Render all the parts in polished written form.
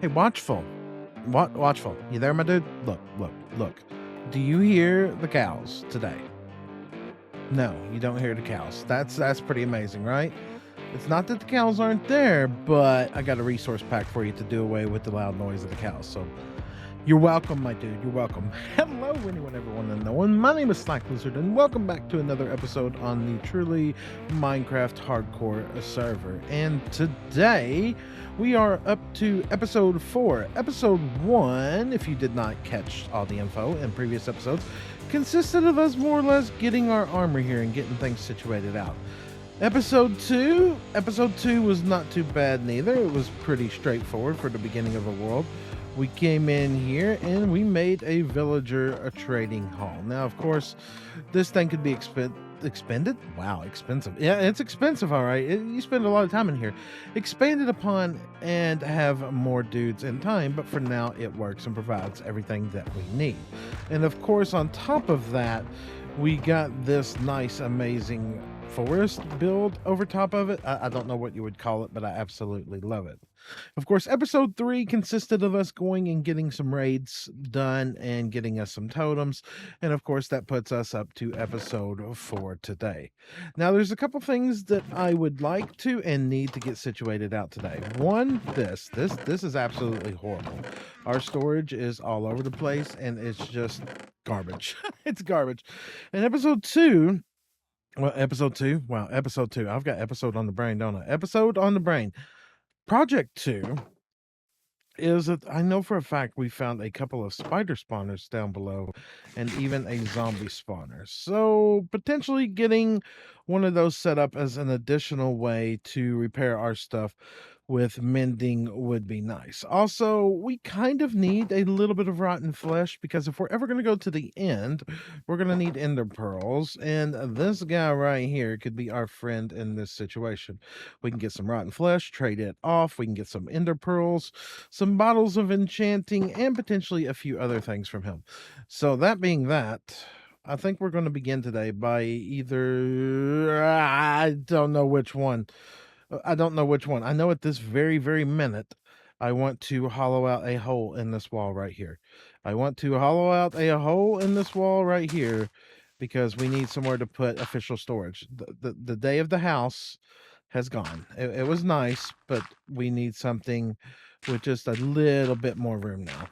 Hey, Watchful. Watchful. You there, my dude? Look. Do you hear the cows today? No, you don't hear the cows. That's pretty amazing, right? It's not that the cows aren't there, but I got a resource pack for you to do away with the loud noise of the cows. So you're welcome, my dude. You're welcome. Hello, anyone, everyone, and no one. My name is SlackLizard, and welcome back to another episode on the truly Minecraft hardcore server. And today we are up to episode 4. Episode 1, if you did not catch all the info in previous episodes, consisted of us more or less getting our armor here and getting things situated out. Episode 2 was not too bad neither. It was pretty straightforward for the beginning of a world. We came in here and we made a villager a trading hall. Now, of course, this thing could be expended. Wow, expensive. Yeah, it's expensive, all right. You spend a lot of time in here. Expanded upon and have more dudes in time, but for now it works and provides everything that we need. And of course, on top of that, we got this nice, amazing forest build over top of it. I don't know what you would call it, but I absolutely love it. Of course, episode 3 consisted of us going and getting some raids done and getting us some totems. And of course, that puts us up to episode 4 today. Now, there's a couple things that I would like to and need to get situated out today. One, this is absolutely horrible. Our storage is all over the place and it's just garbage. It's garbage. And episode 2, episode 2. I've got episode on the brain, don't I? Episode on the brain. Project 2 is that I know for a fact we found a couple of spider spawners down below and even a zombie spawner. So potentially getting one of those set up as an additional way to repair our stuff with mending would be nice. Also, we kind of need a little bit of rotten flesh because if we're ever going to go to the end, we're going to need ender pearls. And this guy right here could be our friend in this situation. We can get some rotten flesh, trade it off. We can get some ender pearls, some bottles of enchanting, and potentially a few other things from him. So that being that, I think we're going to begin today by either, I don't know which one. I don't know which one. I know at this very, very minute, I want to hollow out a hole in this wall right here. I want to hollow out a hole in this wall right here because we need somewhere to put official storage. The day of the house has gone. It was nice, but we need something with just a little bit more room now.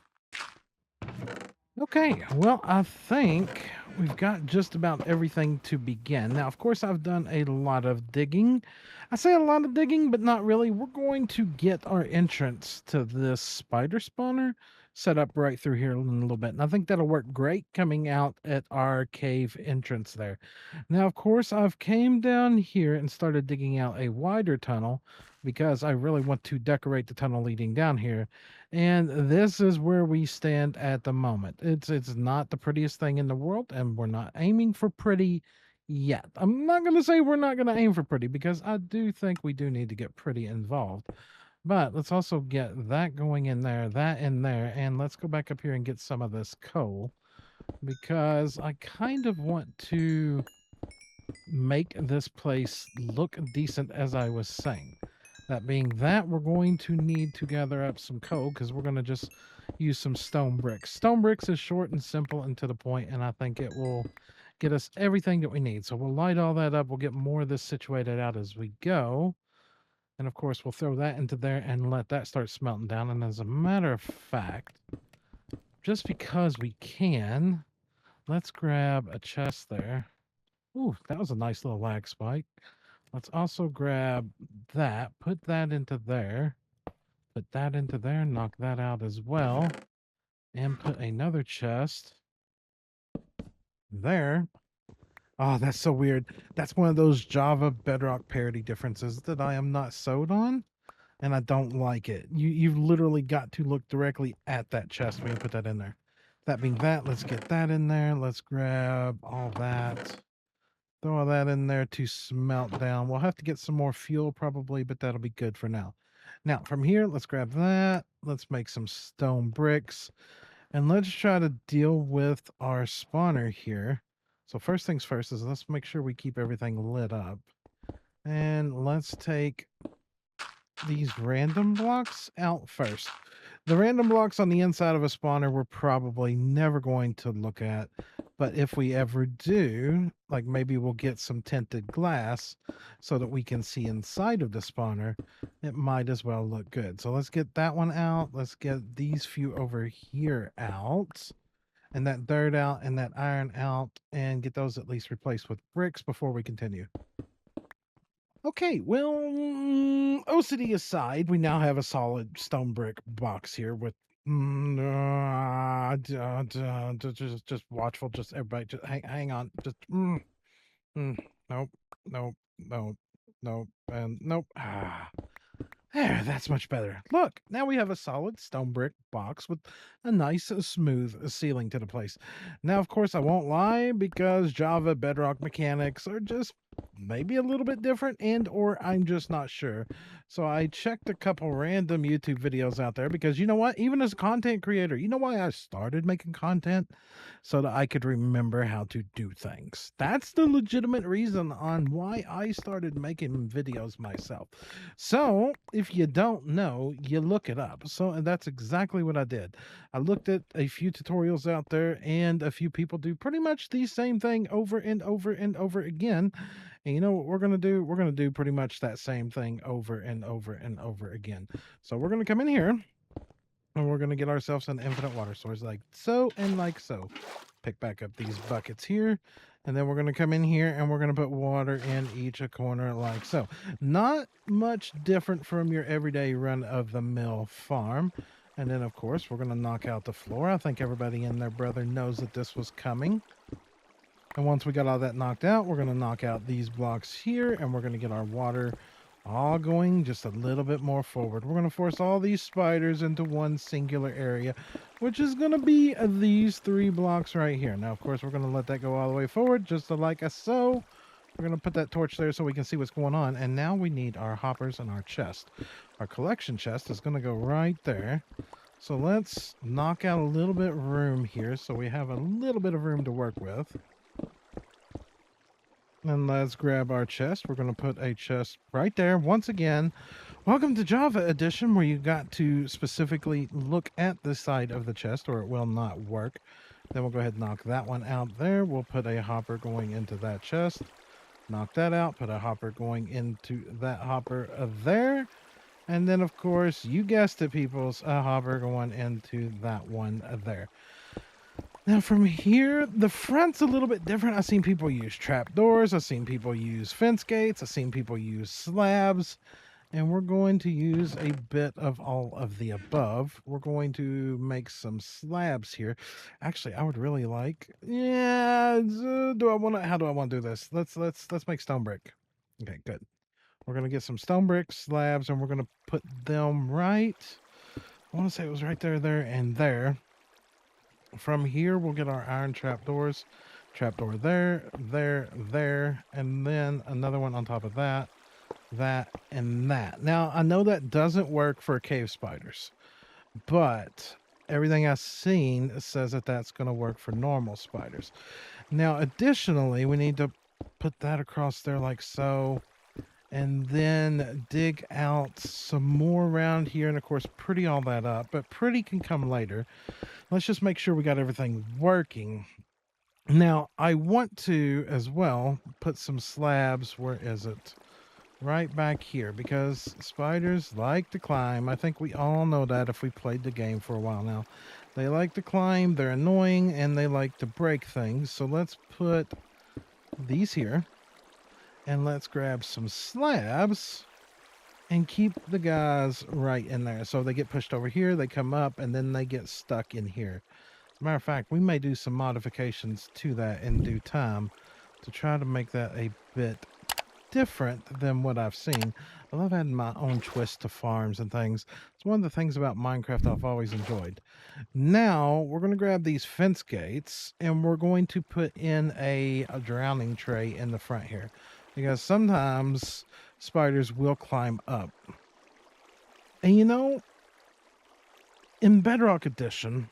Okay, well, I think we've got just about everything to begin. Now, of course, I've done a lot of digging. I say a lot of digging, but not really. We're going to get our entrance to this spider spawner set up right through here in a little bit. And I think that'll work great coming out at our cave entrance there. Now, of course, I've came down here and started digging out a wider tunnel because I really want to decorate the tunnel leading down here. And this is where we stand at the moment. It's not the prettiest thing in the world, and we're not aiming for pretty yet. I'm not going to say we're not going to aim for pretty because I do think we do need to get pretty involved. But let's also get that going in there, that in there, and let's go back up here and get some of this coal because I kind of want to make this place look decent as I was saying. That being that, we're going to need to gather up some coal because we're going to just use some stone bricks. Stone bricks is short and simple and to the point, and I think it will get us everything that we need. So we'll light all that up. We'll get more of this situated out as we go. And of course, we'll throw that into there and let that start smelting down. And as a matter of fact, just because we can, let's grab a chest there. Ooh, that was a nice little lag spike. Let's also grab that, put that into there, put that into there, knock that out as well, and put another chest there. Oh, that's so weird. That's one of those Java Bedrock parity differences that I am not sold on, and I don't like it. You've literally got to look directly at that chest when you put that in there. That being that, let's get that in there. Let's grab all that. Throw all that in there to smelt down. We'll have to get some more fuel probably, but that'll be good for now. Now, from here, let's grab that. Let's make some stone bricks. And let's try to deal with our spawner here. So first things first is let's make sure we keep everything lit up. And let's take these random blocks out first. The random blocks on the inside of a spawner we're probably never going to look at. But if we ever do, like maybe we'll get some tinted glass so that we can see inside of the spawner, it might as well look good. So let's get that one out. Let's get these few over here out. And that dirt out and that iron out, and get those at least replaced with bricks before we continue. Okay, well, OCD aside, we now have a solid stone brick box here with just watchful, just everybody, just hang on, just nope, nope, nope, nope, and nope. There, that's much better. Look, now we have a solid stone brick box with a nice, smooth ceiling to the place. Now, of course, I won't lie, because Java Bedrock mechanics are just maybe a little bit different, and or I'm just not sure. So I checked a couple random YouTube videos out there, because you know what? Even as a content creator, you know why I started making content? So that I could remember how to do things. That's the legitimate reason on why I started making videos myself. So if you don't know, you look it up. So and that's exactly what I did. I looked at a few tutorials out there, and a few people do pretty much the same thing over and over and over again. And you know what we're going to do? We're going to do pretty much that same thing over and over and over again. So we're going to come in here, and we're going to get ourselves an infinite water source like so and like so. Pick back up these buckets here. And then we're going to come in here and we're going to put water in each corner like so. Not much different from your everyday run-of-the-mill farm. And then, of course, we're going to knock out the floor. I think everybody and their brother knows that this was coming. And once we got all that knocked out, we're going to knock out these blocks here, and we're going to get our water all going just a little bit more forward. We're going to force all these spiders into one singular area, which is going to be these 3 blocks right here. Now, of course, we're going to let that go all the way forward, just like so. We're going to put that torch there so we can see what's going on. And now we need our hoppers and our chest. Our collection chest is going to go right there. So let's knock out a little bit of room here so we have a little bit of room to work with. And let's grab our chest. We're going to put a chest right there. Once again, welcome to Java Edition, where you got to specifically look at the side of the chest or it will not work. Then we'll go ahead and knock that one out there. We'll put a hopper going into that chest. Knock that out. Put a hopper going into that hopper there. And then, of course, you guessed it, peoples, a hopper going into that one there. Now from here, the front's a little bit different. I've seen people use trapdoors. I've seen people use fence gates. I've seen people use slabs. And we're going to use a bit of all of the above. We're going to make some slabs here. Actually, I would really like, how do I want to do this? Let's make stone brick. Okay, good. We're going to get some stone brick slabs, and we're going to put them right. I want to say it was right there, there, and there. From here, we'll get our iron trapdoors. Trapdoor there, there, there, and then another one on top of that, that, and that. Now, I know that doesn't work for cave spiders, but everything I've seen says that that's going to work for normal spiders. Now, additionally, we need to put that across there like so, and then dig out some more around here, and of course, pretty all that up, but pretty can come later. Let's just make sure we got everything working. Now, I want to, as well, put some slabs, where is it? Right back here, because spiders like to climb. I think we all know that if we played the game for a while now. They like to climb, they're annoying, and they like to break things. So let's put these here, and let's grab some slabs and keep the guys right in there. So they get pushed over here, they come up, and then they get stuck in here. Matter of fact, we may do some modifications to that in due time to try to make that a bit different than what I've seen. I love adding my own twist to farms and things. It's one of the things about Minecraft I've always enjoyed. Now, we're going to grab these fence gates, and we're going to put in a drowning tray in the front here. Because sometimes spiders will climb up. And you know, in Bedrock Edition,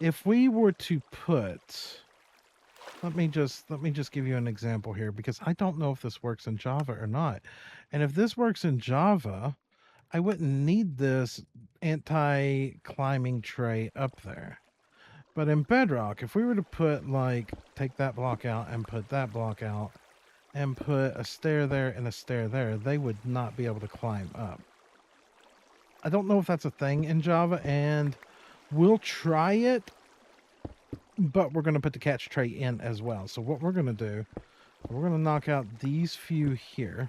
if we were to put, let me just give you an example here, because I don't know if this works in Java or not. And if this works in Java, I wouldn't need this anti-climbing tray up there. But in Bedrock, if we were to put, like, take that block out and put that block out and put a stair there and a stair there, they would not be able to climb up. I don't know if that's a thing in Java, and we'll try it, but we're going to put the catch tray in as well. So what we're going to do, we're going to knock out these few here.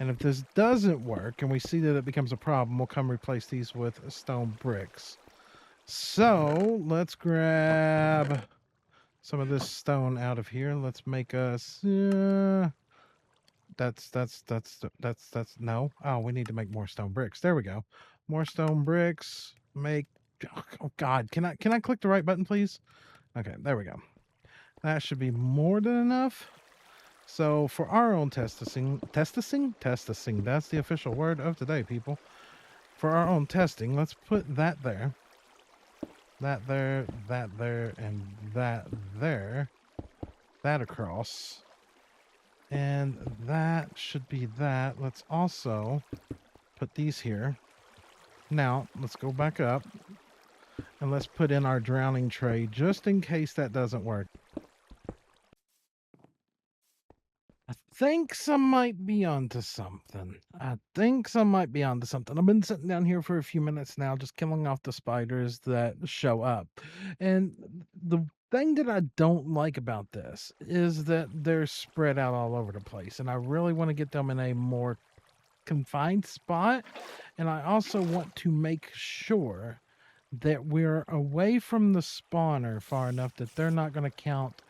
And if this doesn't work and we see that it becomes a problem, we'll come replace these with stone bricks. So let's grab some of this stone out of here. Let's make us that's no. Oh, we need to make more stone bricks. There we go. More stone bricks. Make, oh god, can I click the right button, please? Okay, there we go. That should be more than enough. So for our own testing, that's the official word of today, people. For our own testing, let's put that there. That there, and that there. That across. And that should be that. Let's also put these here. Now, let's go back up. And let's put in our drowning tray, just in case that doesn't work. I think some might be onto something. I've been sitting down here for a few minutes now, just killing off the spiders that show up. And the thing that I don't like about this is that they're spread out all over the place. And I really want to get them in a more confined spot. And I also want to make sure that we're away from the spawner far enough that they're not going to count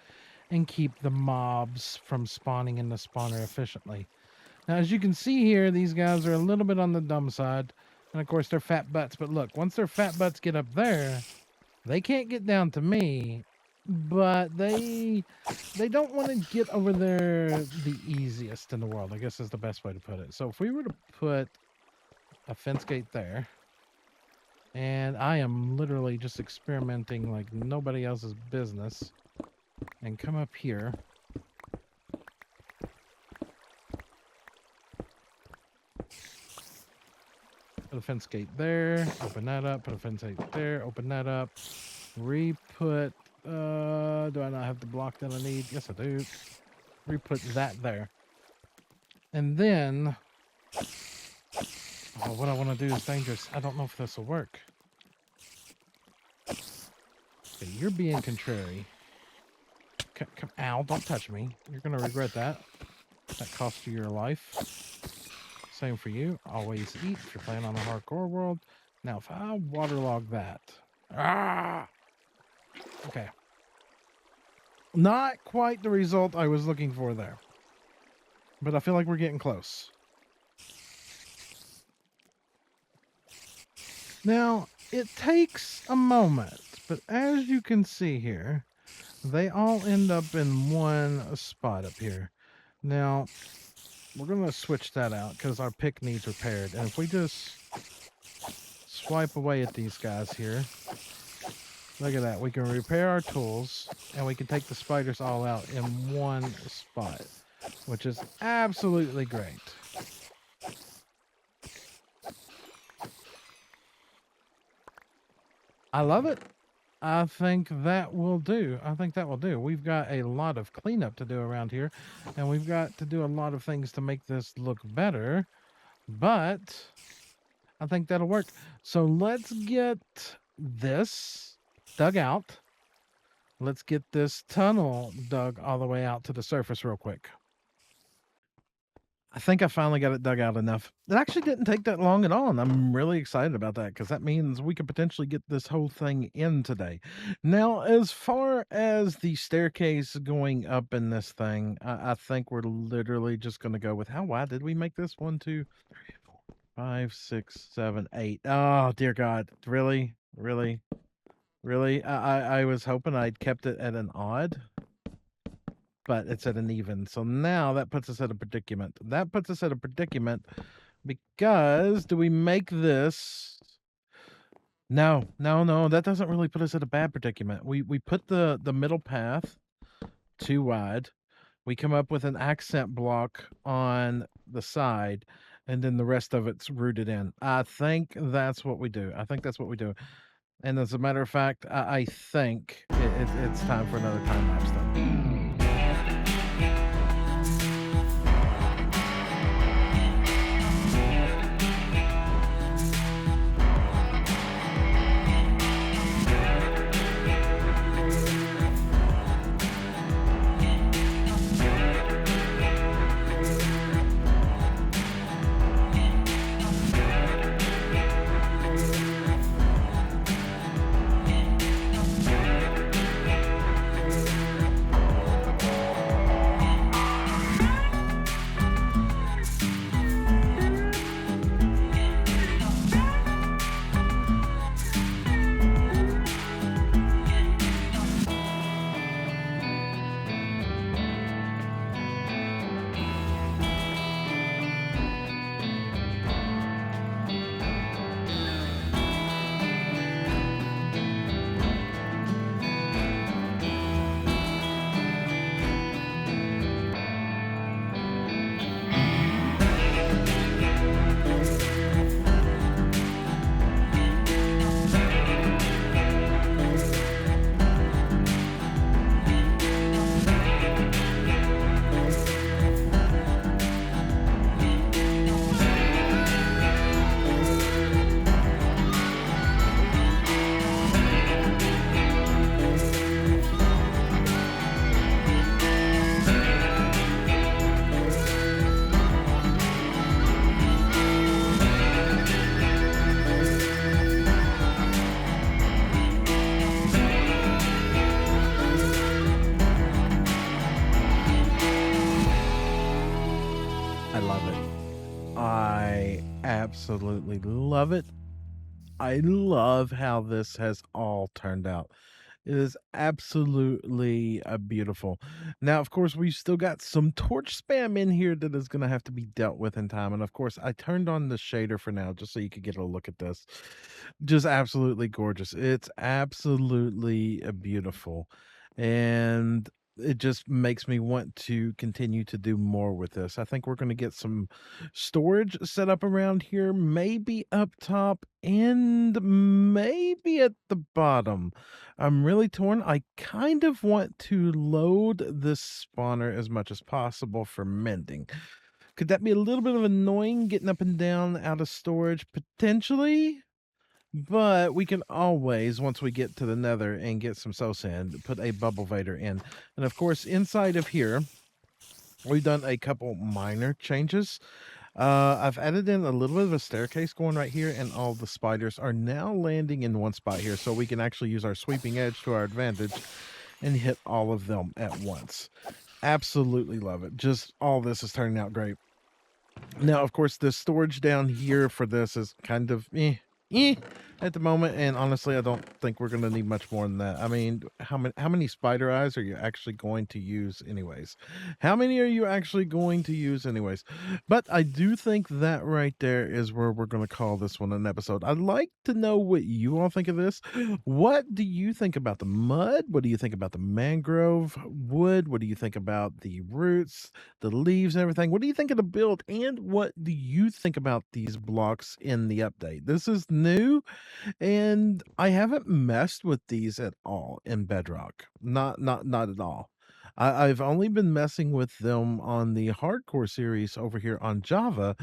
and keep the mobs from spawning in the spawner efficiently. Now, as you can see here, these guys are a little bit on the dumb side. And of course, they're fat butts. But look, once their fat butts get up there, they can't get down to me. But they don't want to get over there the easiest in the world, I guess is the best way to put it. So if we were to put a fence gate there, and I am literally just experimenting like nobody else's business, and come up here. Put a fence gate there, open that up, put a fence gate there, open that up, re-put, do I not have the block that I need? Yes, I do. Re-put that there. And then, oh, what I want to do is dangerous. I don't know if this will work. Okay, you're being contrary. Come, ow, don't touch me. You're going to regret that. That cost you your life. Same for you. Always eat if you're playing on the hardcore world. Now, if I waterlog that. Ah! Okay. Not quite the result I was looking for there. But I feel like we're getting close. Now, it takes a moment. But as you can see here, they all end up in one spot up here. Now, we're going to switch that out because our pick needs repaired. And if we just swipe away at these guys here, look at that. We can repair our tools and we can take the spiders all out in one spot, which is absolutely great. I love it. I think that will do. We've got a lot of cleanup to do around here, and we've got to do a lot of things to make this look better, but I think that'll work. So let's get this dug out. Let's get this tunnel dug all the way out to the surface real quick. I think I finally got it dug out enough. It actually didn't take that long at all, and I'm really excited about that because that means we could potentially get this whole thing in today. Now, as far as the staircase going up in this thing, I think we're literally just going to go with, how wide did we make this? 1, 2, 3, 4, 5, 6, 7, 8. Oh, dear God. Really? I was hoping I'd kept it at an odd, but it's at an even. So now that puts us at a predicament. Because do we make this No, no, no, that doesn't really put us in a bad predicament. We put the middle path too wide. We come up with an accent block on the side, and then the rest of it's rooted in. I think that's what we do. I think that's what we do. And as a matter of fact, I think it's time for another time lapse then. I love it. I absolutely love it. I love how this has all turned out. It is absolutely beautiful. Now, of course, we've still got some torch spam in here that is going to have to be dealt with in time. And of course, I turned on the shader for now just so you could get a look at this. Just absolutely gorgeous. It's absolutely beautiful. And it just makes me want to continue to do more with this. I think we're going to get some storage set up around here, maybe up top and maybe at the bottom. I'm really torn. I kind of want to load this spawner as much as possible for mending. Could that be a little bit of annoying getting up and down out of storage? Potentially. But we can always, once we get to the nether and get some soul sand, put a bubble vader in. And of course, inside of here, we've done a couple minor changes. I've added in a little bit of a staircase going right here, and all the spiders are now landing in one spot here, so we can actually use our sweeping edge to our advantage and hit all of them at once. Absolutely love it. Just all this is turning out great. Now, of course, the storage down here for this is kind of at the moment, and honestly, I don't think we're gonna need much more than that. I mean, how many spider eyes are you actually going to use anyways? How many are you actually going to use anyways? But I do think that right there is where we're gonna call this one an episode. I'd like to know what you all think of this. What do you think about the mud? What do you think about the mangrove wood? What do you think about the roots, the leaves, and everything? What do you think of the build? And what do you think about these blocks in the update? This is new, and I haven't messed with these at all in Bedrock. Not at all. I've only been messing with them on the hardcore series over here on Java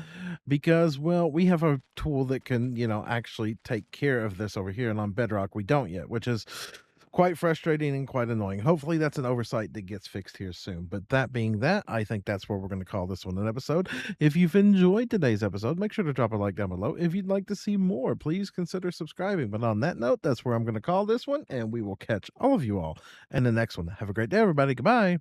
because, well, we have a tool that can, actually take care of this over here, and on Bedrock we don't yet, which is quite frustrating and quite annoying. Hopefully, that's an oversight that gets fixed here soon. But that being that, I think that's where we're going to call this one an episode. If you've enjoyed today's episode, make sure to drop a like down below. If you'd like to see more, please consider subscribing. But on that note, that's where I'm going to call this one, and we will catch all of you all in the next one. Have a great day, everybody. Goodbye.